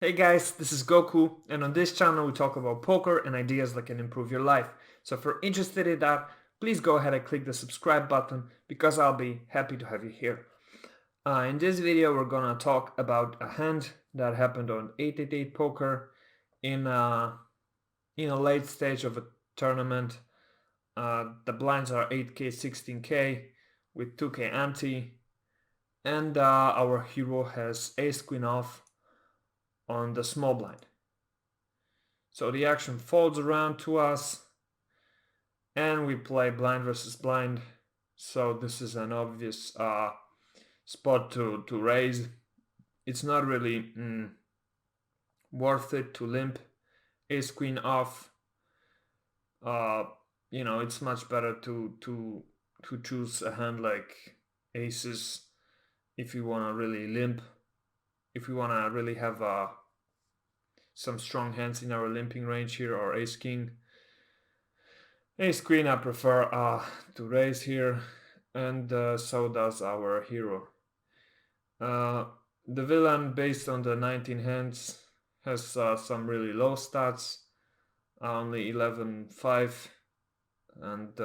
Hey guys, this is Goku, and on this channel we talk about poker and ideas that can improve your life. So if you're interested in that, please go ahead and click the subscribe button because I'll be happy to have you here. In this video we're gonna talk about a hand that happened on 888 poker in a late stage of a tournament. The blinds are 8k, 16k with 2k ante, and our hero has ace queen off on the small blind. So the action folds around to us and we play blind versus blind. So this is an obvious spot to raise. It's not really worth it to limp ace queen off. Uh, it's much better to choose a hand like aces if you want to really limp. If we want to really have some strong hands in our limping range here, or ace king. Ace queen I prefer to raise here, and so does our hero. The villain, based on the 19 hands, has some really low stats, only 11-5, and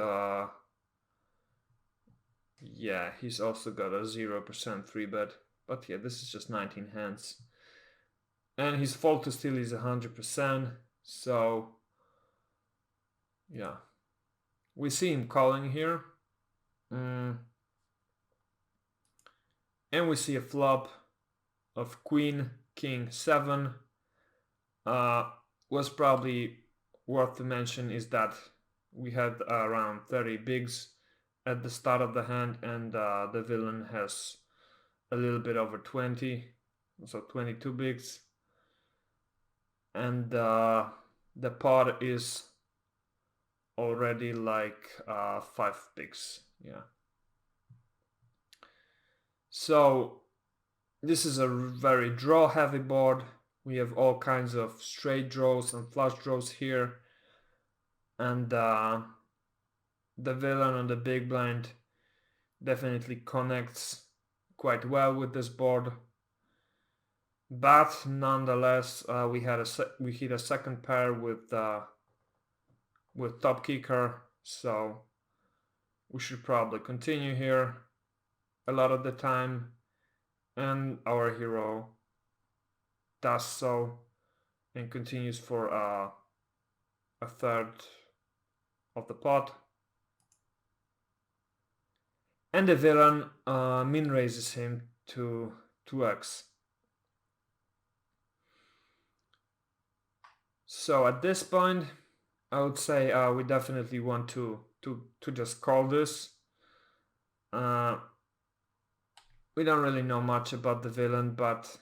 yeah, he's also got a 0% free bet. But yeah, this is just 19 hands. And his fold to steal is 100%, so yeah. We see him calling here. And we see a flop of queen, king, 7. Was probably worth to mention is that we had around 30 bigs at the start of the hand, and the villain has a little bit over 20, so 22 bigs. And the pot is already like 5 bigs, yeah. So this is a very draw heavy board. We have all kinds of straight draws and flush draws here, and the villain on the big blind definitely connects quite well with this board. But nonetheless, we hit a second pair with top kicker, so we should probably continue here a lot of the time, and our hero does so and continues for a third of the pot. And the villain min raises him to 2x. So at this point, I would say we definitely want to just call this. We don't really know much about the villain, but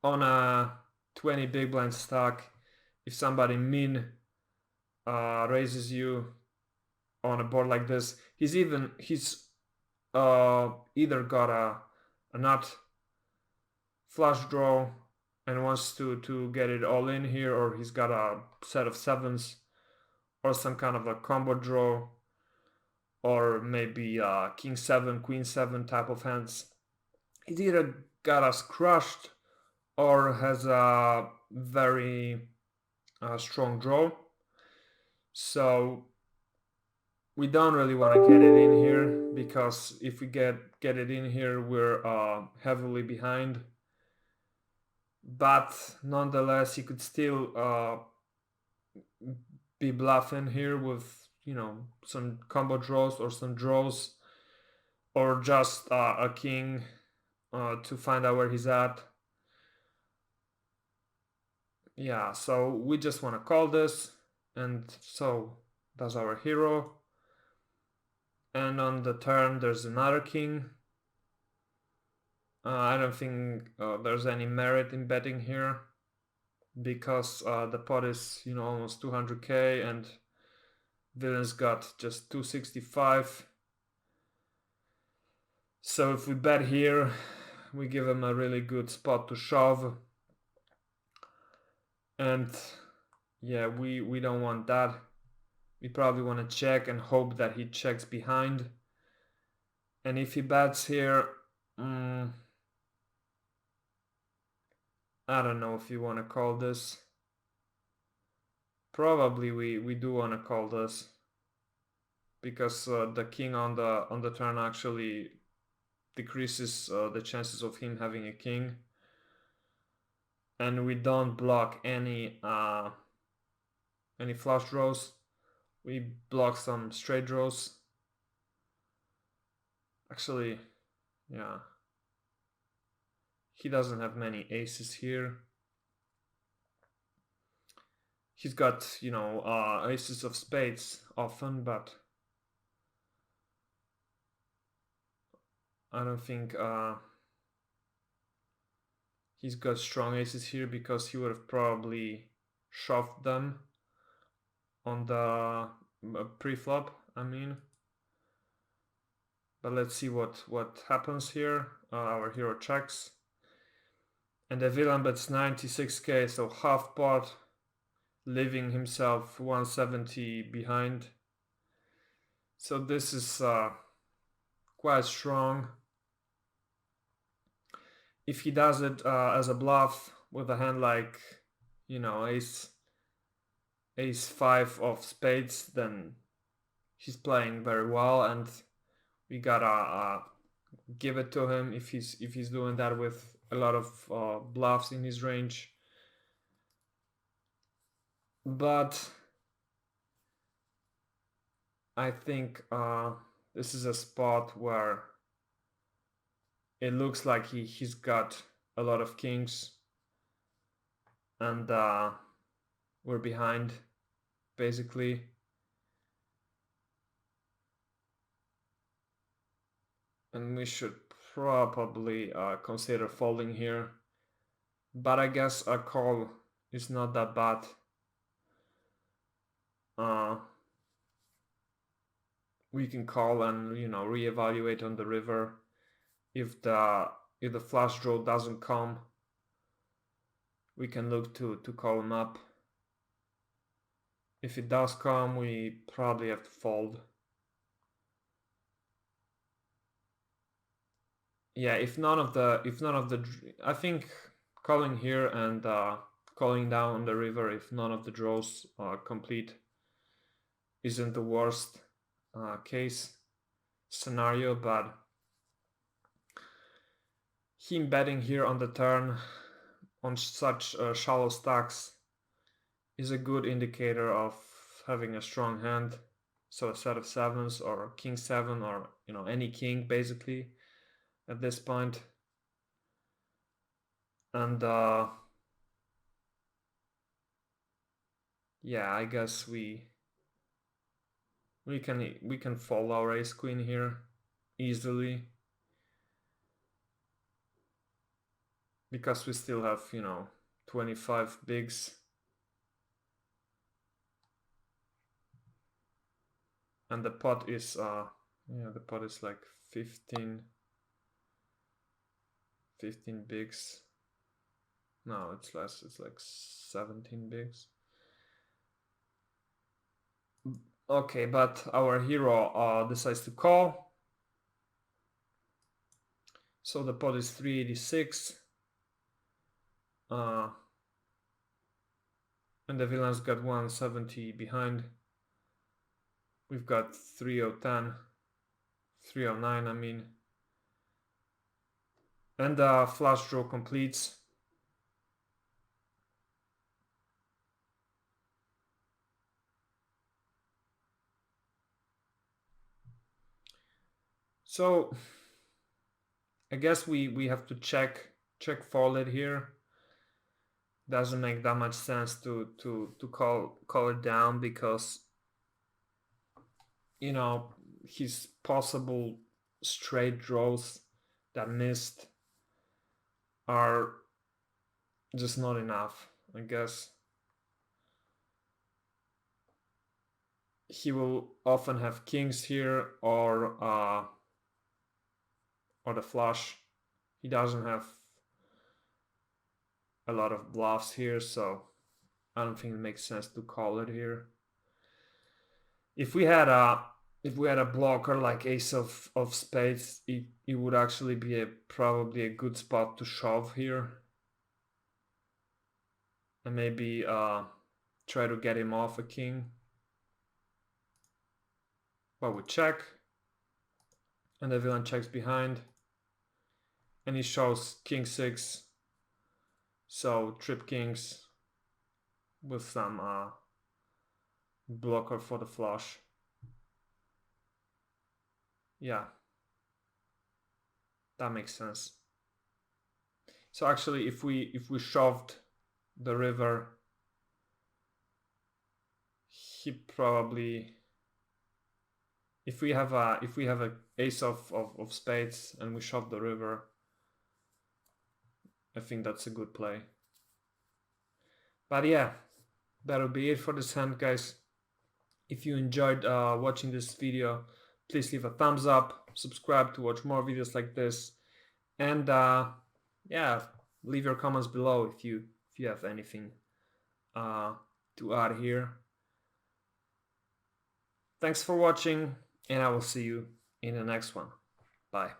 on a 20 big blind stack, if somebody min raises you on a board like this, he's either got a nut flush draw and wants to get it all in here, or he's got a set of 7s, or some kind of a combo draw, or maybe king 7, queen 7 type of hands. He's either got us crushed or has a very strong draw. So we don't really want to get it in here, because if we get it in here, we're heavily behind. But nonetheless, he could still be bluffing here with, some combo draws or some draws, or just a king to find out where he's at. Yeah, so we just want to call this, and so does our hero. And on the turn, there's another king. I don't think there's any merit in betting here, because the pot is, almost 200k, and villain's got just 265. So if we bet here, we give him a really good spot to shove. And yeah, we don't want that. We probably want to check and hope that he checks behind. And if he bets here, I don't know if you want to call this. Probably we do want to call this because the king on the turn actually decreases the chances of him having a king, and we don't block any flush draws. We block some straight draws. Actually, yeah, he doesn't have many aces here. He's got, aces of spades often, but I don't think he's got strong aces here because he would have probably shoved them on the pre-flop, I mean. But let's see what happens here. Our hero checks. And the villain bets 96k, so half pot, leaving himself 170 behind. So this is quite strong. If he does it as a bluff with a hand like, ace 5 of spades, then he's playing very well, and we gotta give it to him if he's doing that with a lot of bluffs in his range. But I think this is a spot where it looks like he's got a lot of kings, and we're behind basically. And we should probably consider folding here, but I guess a call is not that bad. We can call and reevaluate on the river. If the flush draw doesn't come, we can look to call him up. If it does come, we probably have to fold. Yeah, if none of the I think calling here and calling down on the river if none of the draws are complete isn't the worst case scenario, but him betting here on the turn on such shallow stacks is a good indicator of having a strong hand. So a set of sevens or king 7 or any king basically at this point. And yeah, I guess we can fold our ace queen here easily because we still have 25 bigs, and the pot is the pot is like 15 bigs. No, it's less, it's like 17 bigs. Okay, but our hero decides to call. So the pot is 386. And the villain's got 170 behind. We've got 3010, 309, I mean. And the flush draw completes. So I guess we have to check fold it here. Doesn't make that much sense to call it down because his possible straight draws that missed are just not enough, I guess. He will often have kings here or the flush. He doesn't have a lot of bluffs here, so I don't think it makes sense to call it here. If we had a blocker like ace of spades, it would actually be probably a good spot to shove here. and maybe try to get him off a king. But we check, and the villain checks behind, and he shows king 6, so trip kings with some blocker for the flush. Yeah, that makes sense. So actually, if we shoved the river, he probably, if we have a ace of spades and we shove the river, I think that's a good play. But yeah, that'll be it for this hand, guys. If you enjoyed watching this video, please leave a thumbs up, subscribe to watch more videos like this, and yeah, leave your comments below if you have anything to add here. Thanks for watching, and I will see you in the next one. Bye.